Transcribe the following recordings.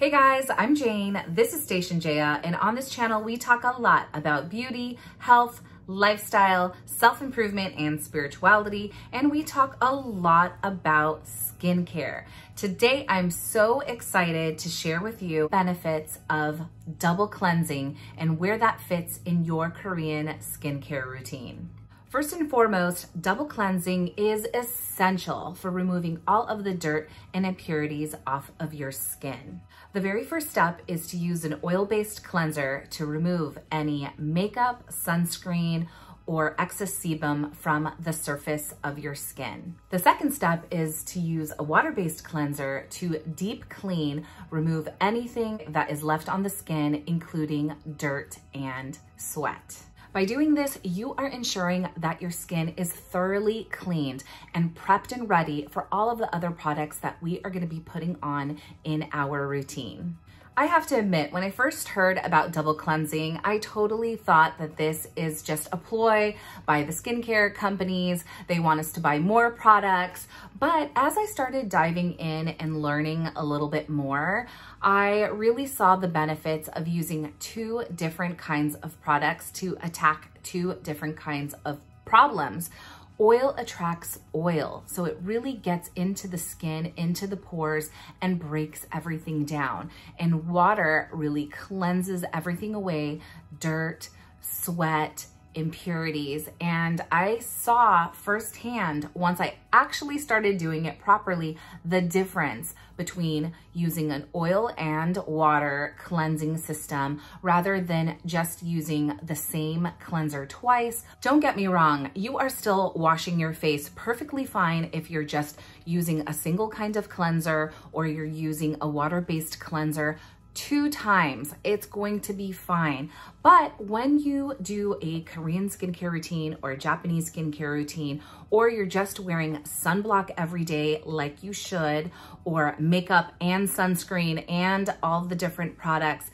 Hey guys, I'm Jane, this is Station Jaya, and on this channel we talk a lot about beauty, health, lifestyle, self-improvement, and spirituality, and we talk a lot about skincare. Today I'm so excited to share with you benefits of double cleansing and where that fits in your Korean skincare routine. First and foremost, double cleansing is essential for removing all of the dirt and impurities off of your skin. The very first step is to use an oil-based cleanser to remove any makeup, sunscreen, or excess sebum from the surface of your skin. The second step is to use a water-based cleanser to deep clean, remove anything that is left on the skin, including dirt and sweat. By doing this, you are ensuring that your skin is thoroughly cleaned and prepped and ready for all of the other products that we are going to be putting on in our routine. I have to admit, when I first heard about double cleansing, I totally thought that this is just a ploy by the skincare companies. They want us to buy more products. But as I started diving in and learning a little bit more, I really saw the benefits of using two different kinds of products to attack two different kinds of problems. Oil attracts oil, so it really gets into the skin, into the pores, and breaks everything down. And water really cleanses everything away, dirt, sweat, impurities. And I saw firsthand, once I actually started doing it properly, the difference between using an oil and water cleansing system rather than just using the same cleanser twice. Don't get me wrong, you are still washing your face perfectly fine if you're just using a single kind of cleanser or you're using a water-based cleanser 2 times, it's going to be fine. But when you do a Korean skincare routine or a Japanese skincare routine, or you're just wearing sunblock every day like you should, or makeup and sunscreen and all the different products,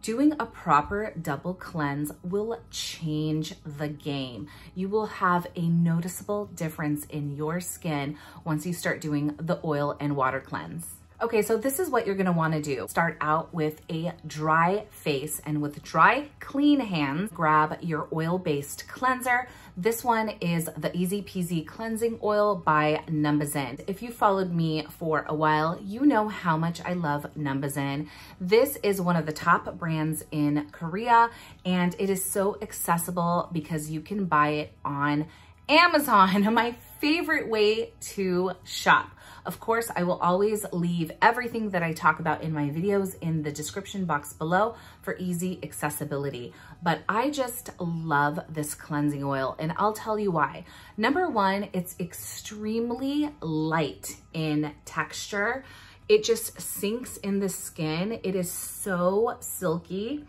doing a proper double cleanse will change the game. You will have a noticeable difference in your skin once you start doing the oil and water cleanse. Okay, so this is what you're gonna wanna do. Start out with a dry face, and with dry, clean hands, grab your oil-based cleanser. This one is the Easy Peasy Cleansing Oil by Numbuzin. If you followed me for a while, you know how much I love Numbuzin. This is one of the top brands in Korea, and it is so accessible because you can buy it on Amazon, my favorite way to shop. Of course, I will always leave everything that I talk about in my videos in the description box below for easy accessibility. But I just love this cleansing oil, and I'll tell you why. Number one, it's extremely light in texture. It just sinks in the skin. It is so silky.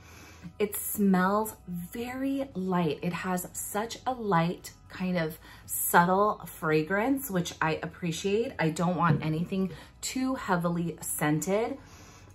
It smells very light. It has such a light, kind of subtle fragrance, which I appreciate. I don't want anything too heavily scented.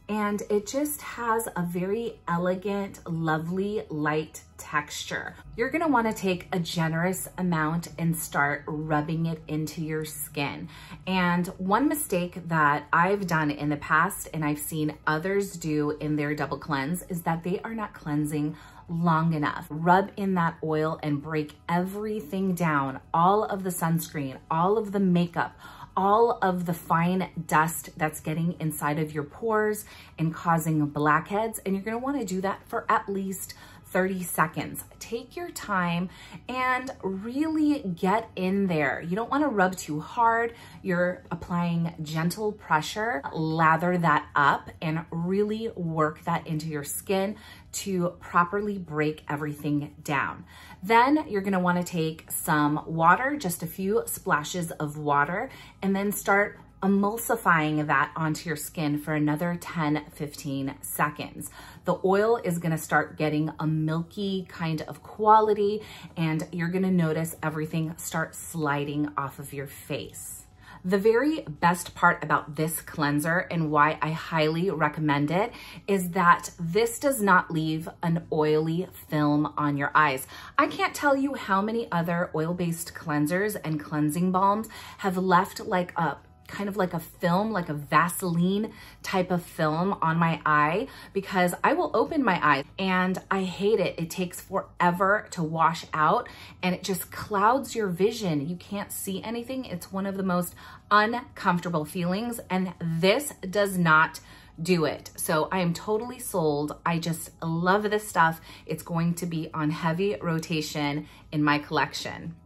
And it just has a very elegant, lovely, light texture. You're gonna wanna take a generous amount and start rubbing it into your skin. And one mistake that I've done in the past, and I've seen others do in their double cleanse, is that they are not cleansing long enough. Rub in that oil and break everything down, all of the sunscreen, all of the makeup, all of the fine dust that's getting inside of your pores and causing blackheads. And you're gonna wanna do that for at least 30 seconds. Take your time and really get in there. You don't wanna rub too hard. You're applying gentle pressure. Lather that up and really work that into your skin to properly break everything down. Then you're gonna wanna take some water, just a few splashes of water, and then start emulsifying that onto your skin for another 10-15 seconds. The oil is gonna start getting a milky kind of quality, and you're gonna notice everything start sliding off of your face. The very best part about this cleanser and why I highly recommend it is that this does not leave an oily film on your eyes. I can't tell you how many other oil-based cleansers and cleansing balms have left like a kind of like a film, like a Vaseline type of film on my eye, because I will open my eye and I hate it. It takes forever to wash out and it just clouds your vision. You can't see anything. It's one of the most uncomfortable feelings, and this does not do it. So I am totally sold. I just love this stuff. It's going to be on heavy rotation in my collection.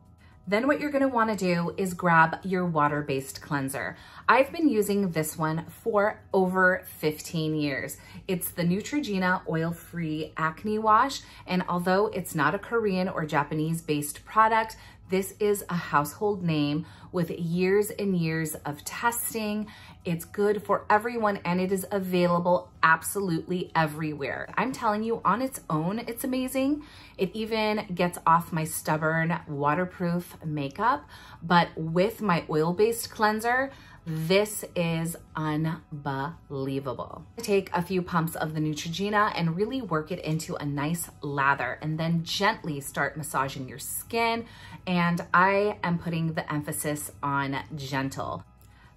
Then what you're gonna wanna do is grab your water-based cleanser. I've been using this one for over 15 years. It's the Neutrogena Oil-Free Acne Wash, and although it's not a Korean or Japanese-based product, this is a household name with years and years of testing. It's good for everyone and it is available absolutely everywhere. I'm telling you, on its own, it's amazing. It even gets off my stubborn waterproof makeup, but with my oil-based cleanser, this is unbelievable. Take a few pumps of the Neutrogena and really work it into a nice lather, and then gently start massaging your skin. And I am putting the emphasis on gentle.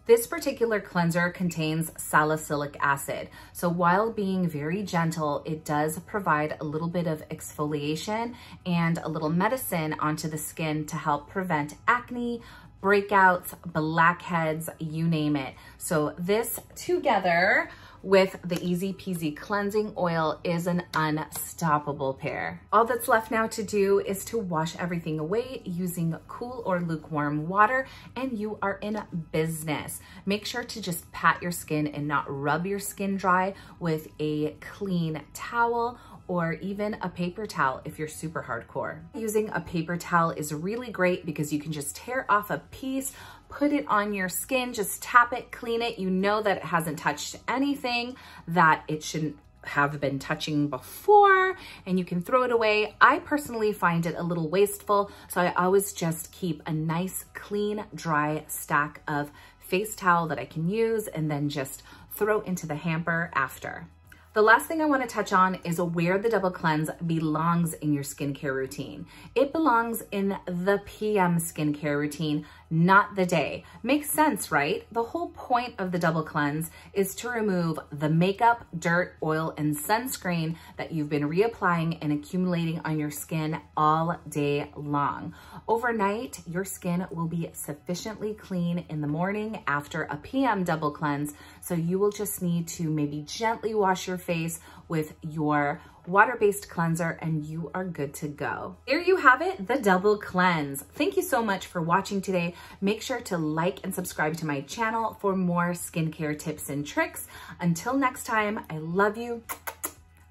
This particular cleanser contains salicylic acid. So while being very gentle, it does provide a little bit of exfoliation and a little medicine onto the skin to help prevent acne, breakouts, blackheads, you name it. So this together with the Easy Peasy cleansing oil is an unstoppable pair. All that's left now to do is to wash everything away using cool or lukewarm water, and you are in business. Make sure to just pat your skin and not rub your skin dry with a clean towel or even a paper towel if you're super hardcore. Using a paper towel is really great because you can just tear off a piece, put it on your skin, just tap it, clean it. You know that it hasn't touched anything that it shouldn't have been touching before, and you can throw it away. I personally find it a little wasteful, so I always just keep a nice, clean, dry stack of face towel that I can use and then just throw into the hamper after. The last thing I want to touch on is where the double cleanse belongs in your skincare routine. It belongs in the PM skincare routine, not the day. Makes sense, right? The whole point of the double cleanse is to remove the makeup, dirt, oil, and sunscreen that you've been reapplying and accumulating on your skin all day long. Overnight, your skin will be sufficiently clean in the morning after a PM double cleanse, so you will just need to maybe gently wash your face with your water-based cleanser and you are good to go. There you have it, the double cleanse. Thank you so much for watching today. Make sure to like and subscribe to my channel for more skincare tips and tricks. Until next time, I love you.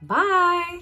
Bye.